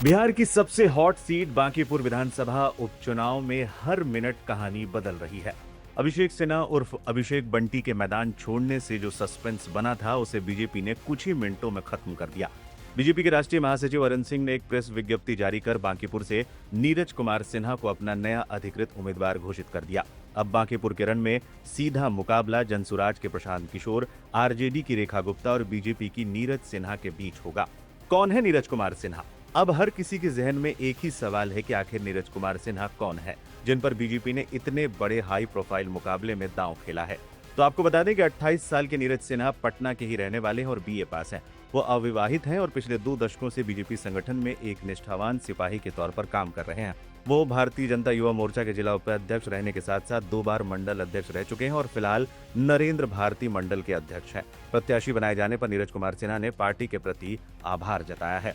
बिहार की सबसे hot seat Bankipur विधानसभा उपचुनाव में हर मिनट कहानी बदल रही है। अभिषेक सिन्हा उर्फ अभिषेक बंटी के मैदान छोड़ने से जो सस्पेंस बना था उसे बीजेपी ने कुछ ही मिनटों में खत्म कर दिया। बीजेपी के राष्ट्रीय महासचिव अरुण सिंह ने एक प्रेस विज्ञप्ति जारी कर बांकीपुर से नीरज कुमार सिन्हा को अपना नया अधिकृत उम्मीदवार घोषित कर दिया। अब बांकीपुर के रण में सीधा मुकाबला जनसुराज के प्रशांत किशोर, आरजेडी की रेखा गुप्ता और बीजेपी की नीरज सिन्हा के बीच होगा। कौन है नीरज कुमार सिन्हा? अब हर किसी के जहन में एक ही सवाल है कि आखिर नीरज कुमार सिन्हा कौन है, जिन पर बीजेपी ने इतने बड़े हाई प्रोफाइल मुकाबले में दांव खेला है। तो आपको बता दें कि 28 साल के नीरज सिन्हा पटना के ही रहने वाले हैं और बीए पास हैं। वो अविवाहित हैं और पिछले 2 दशकों से बीजेपी संगठन में एक निष्ठावान सिपाही के तौर पर काम कर रहे हैं। वो भारतीय जनता युवा मोर्चा के जिला उपाध्यक्ष रहने के साथ साथ 2 बार मंडल अध्यक्ष रह चुके हैं और फिलहाल नरेंद्र भारती मंडल के अध्यक्ष हैं। प्रत्याशी बनाए जाने पर नीरज कुमार सिन्हा ने पार्टी के प्रति आभार जताया है।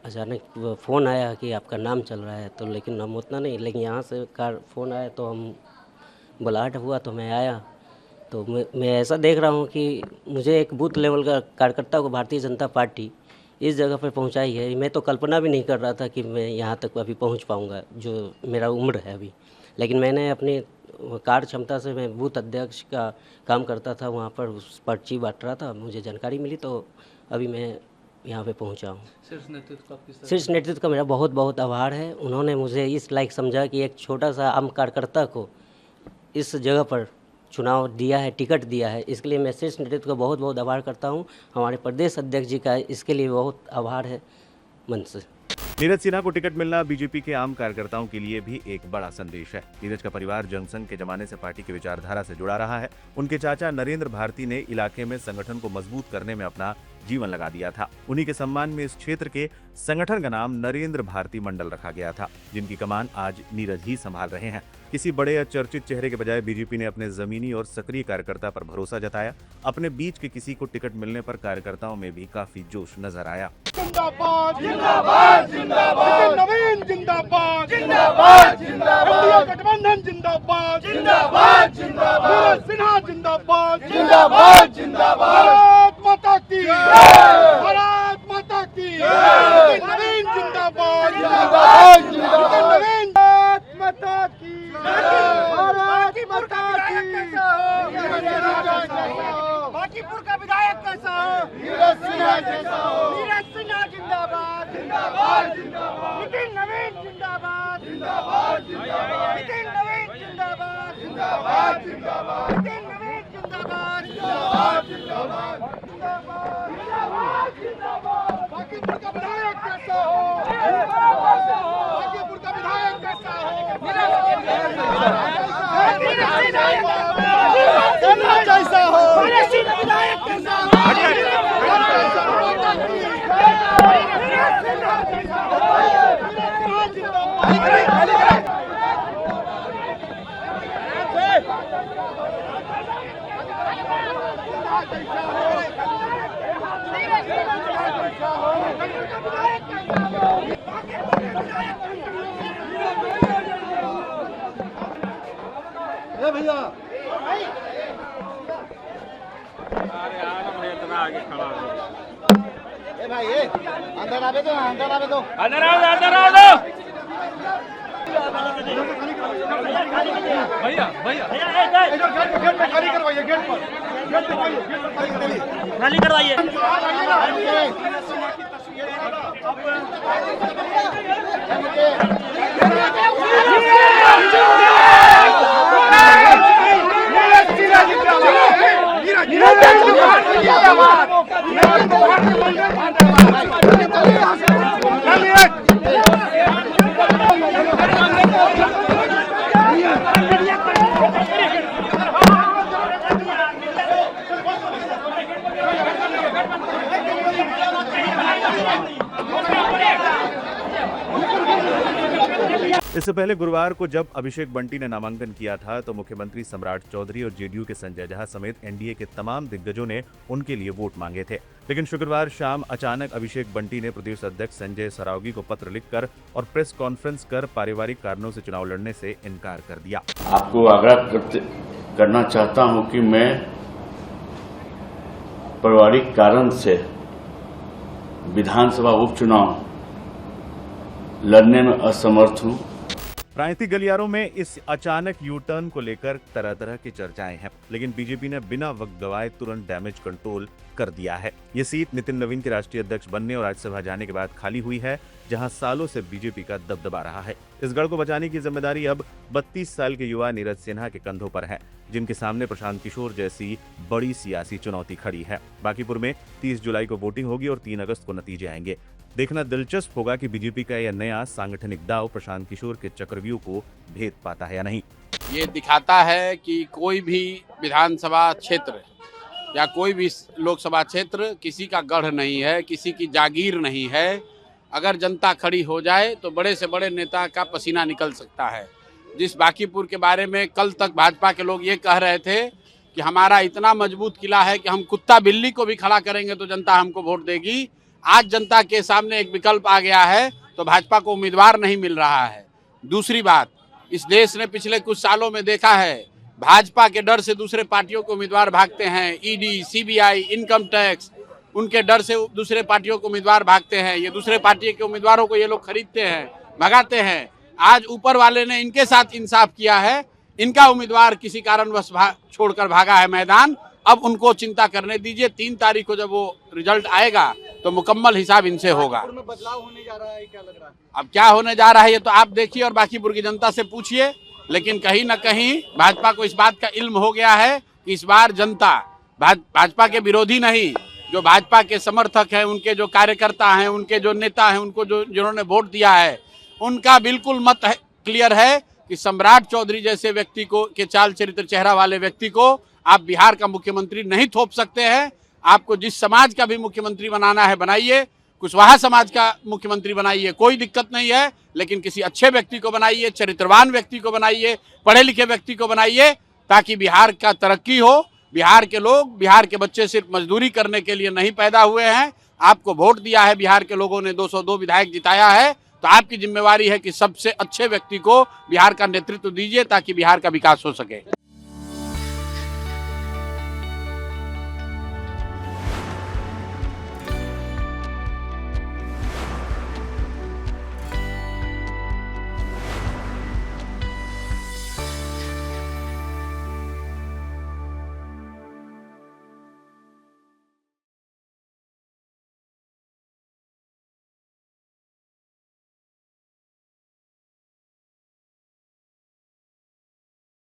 अचानक फ़ोन आया कि आपका नाम चल रहा है, तो लेकिन हम उतना नहीं, लेकिन यहाँ से फ़ोन आया तो हम बुलाहट हुआ तो मैं आया। तो मैं ऐसा देख रहा हूँ कि मुझे एक बूथ लेवल का कार्यकर्ता को भारतीय जनता पार्टी इस जगह पर पहुँचाई है। मैं तो कल्पना भी नहीं कर रहा था कि मैं यहाँ तक अभी पहुँच पाऊँगा, जो मेरा उम्र है अभी। लेकिन मैंने अपनी कार्य क्षमता से, मैं बूथ अध्यक्ष का काम करता था, वहाँ पर उस पर्ची बांट रहा था, मुझे जानकारी मिली तो अभी मैं यहाँ पे पहुँचा हूँ। शीर्ष नेतृत्व का मेरा बहुत बहुत आभार है। उन्होंने मुझे इस लायक समझा कि एक छोटा सा आम कार्यकर्ता को इस जगह पर चुनाव दिया है, टिकट दिया है। इसके लिए मैं शीर्ष नेतृत्व का बहुत बहुत आभार करता हूँ। हमारे प्रदेश अध्यक्ष जी का इसके लिए बहुत आभार है मन से। नीरज सिन्हा को टिकट मिलना बीजेपी के आम कार्यकर्ताओं के लिए भी एक बड़ा संदेश है। नीरज का परिवार जनसंघ के जमाने से पार्टी की विचारधारा से जुड़ा रहा है। उनके चाचा नरेंद्र भारती ने इलाके में संगठन को मजबूत करने में अपना जीवन लगा दिया था। उन्हीं के सम्मान में इस क्षेत्र के संगठन का नाम नरेंद्र भारती मंडल रखा गया था, जिनकी कमान आज नीरज ही संभाल रहे हैं। किसी बड़े या चर्चित चेहरे के बजाय बीजेपी ने अपने जमीनी और सक्रिय कार्यकर्ता पर भरोसा जताया। अपने बीच के किसी को टिकट मिलने पर कार्यकर्ताओं में भी काफी जोश नजर आया। जिंदाबाद जिंदाबाद जिंदाबाद, नवीन जिंदाबाद जिंदाबाद जिंदाबाद, गठबंधन जिंदाबाद जिंदाबाद जिंदाबाद, सिन्हा जिंदाबाद जिंदाबाद जिंदाबाद, भारत माता की भारत माता की, नवीन जिंदाबाद जिंदाबाद जिंदाबाद, नवीन भारत माता की भारत माता की। बांकीपुर का विधायक कैसा हो? नीरज सिन्हा जैसा हो। नीरज सिन्हा जिंदाबाद जिंदाबाद जिंदाबाद, नितिन नवीन जिंदाबाद जिंदाबाद जिंदाबाद, नितिन नवीन जिंदाबाद जिंदाबाद जिंदाबाद, नितिन नवीन जिंदाबाद जिंदाबाद जिंदाबाद जिंदाबाद जिंदाबाद। बांकीपुर का विधायक कैसा हो? बांकीपुर का विधायक कैसा हो? सिन्हा जैसा हो। विधायक कैसा हो? भैया आगे खड़ा है भाई, अंदर आवे दो, अंदर आवे दो, अंदर आओ, अंदर आओ दो। भैया भैया गेट पे खाली करवाइए, गेट पर खाली करवाइए। इससे पहले गुरुवार को जब अभिषेक बंटी ने नामांकन किया था तो मुख्यमंत्री सम्राट चौधरी और जेडीयू के संजय झा समेत एनडीए के तमाम दिग्गजों ने उनके लिए वोट मांगे थे। लेकिन शुक्रवार शाम अचानक अभिषेक बंटी ने प्रदेश अध्यक्ष संजय सरावगी को पत्र लिखकर और प्रेस कॉन्फ्रेंस कर पारिवारिक कारणों से चुनाव लड़ने से इनकार कर दिया। आपको आग्रह करना चाहता हूं कि मैं पारिवारिक कारण से विधानसभा उपचुनाव लड़ने में असमर्थ हूँ। राजनीतिक गलियारों में इस अचानक यू टर्न को लेकर तरह तरह की चर्चाएं हैं, लेकिन बीजेपी ने बिना वक्त गवाए तुरंत डैमेज कंट्रोल कर दिया है। ये सीट नितिन नवीन के राष्ट्रीय अध्यक्ष बनने और राज्यसभा जाने के बाद खाली हुई है, जहां सालों से बीजेपी का दबदबा रहा है। इस गढ़ को बचाने की जिम्मेदारी अब 32 साल के युवा नीरज सिन्हा के कंधों पर है, जिनके सामने प्रशांत किशोर जैसी बड़ी सियासी चुनौती खड़ी है। बांकीपुर में 30 जुलाई को वोटिंग होगी और 3 अगस्त को नतीजे आएंगे। देखना दिलचस्प होगा कि बीजेपी का यह नया सांगठनिक दांव प्रशांत किशोर के चक्रव्यूह को भेद पाता है या नहीं। ये दिखाता है कि कोई भी विधानसभा क्षेत्र या कोई भी लोकसभा क्षेत्र किसी का गढ़ नहीं है, किसी की जागीर नहीं है। अगर जनता खड़ी हो जाए तो बड़े से बड़े नेता का पसीना निकल सकता है। जिस बांकीपुर के बारे में कल तक भाजपा के लोग ये कह रहे थे कि हमारा इतना मजबूत किला है कि हम कुत्ता बिल्ली को भी खड़ा करेंगे तो जनता हमको वोट देगी, आज जनता के सामने एक विकल्प आ गया है तो भाजपा को उम्मीदवार नहीं मिल रहा है। दूसरी बात, इस देश ने पिछले कुछ सालों में देखा है भाजपा के डर से दूसरे पार्टियों के उम्मीदवार भागते हैं। ईडी, सीबीआई, इनकम टैक्स, उनके डर से दूसरे पार्टियों के उम्मीदवार भागते हैं। ये दूसरे पार्टी के उम्मीदवारों को ये लोग खरीदते हैं, भगाते हैं। आज ऊपर वाले ने इनके साथ इंसाफ किया है, इनका उम्मीदवार किसी कारणवश छोड़कर भागा है मैदान। अब उनको चिंता करने दीजिए, 3 तारीख को जब वो रिजल्ट आएगा तो मुकम्मल हिसाब इनसे होगा। बदलाव होने जा रहा है, क्या लग रहा है? अब क्या होने जा रहा है ये तो आप देखिए और बांकीपुर की जनता से पूछिए, लेकिन कहीं ना कहीं भाजपा को इस बात का इल्म हो गया है कि इस बार जनता भाजपा के विरोधी नहीं, जो भाजपा के समर्थक हैं, उनके जो कार्यकर्ता हैं, उनके जो नेता हैं, उनको जिन्होंने वोट दिया है, उनका बिल्कुल मत क्लियर है कि सम्राट चौधरी जैसे व्यक्ति को के चाल चरित्र चेहरा वाले व्यक्ति को आप बिहार का मुख्यमंत्री नहीं थोप सकते हैं। आपको जिस समाज का भी मुख्यमंत्री बनाना है बनाइए, कुशवाहा समाज का मुख्यमंत्री बनाइए, कोई दिक्कत नहीं है, लेकिन किसी अच्छे व्यक्ति को बनाइए, चरित्रवान व्यक्ति को बनाइए, पढ़े लिखे व्यक्ति को बनाइए, ताकि बिहार का तरक्की हो। बिहार के लोग, बिहार के बच्चे सिर्फ मजदूरी करने के लिए नहीं पैदा हुए हैं। आपको वोट दिया है, बिहार के लोगों ने 202 विधायक जिताया है, तो आपकी जिम्मेवारी है कि सबसे अच्छे व्यक्ति को बिहार का नेतृत्व दीजिए ताकि बिहार का विकास हो सके।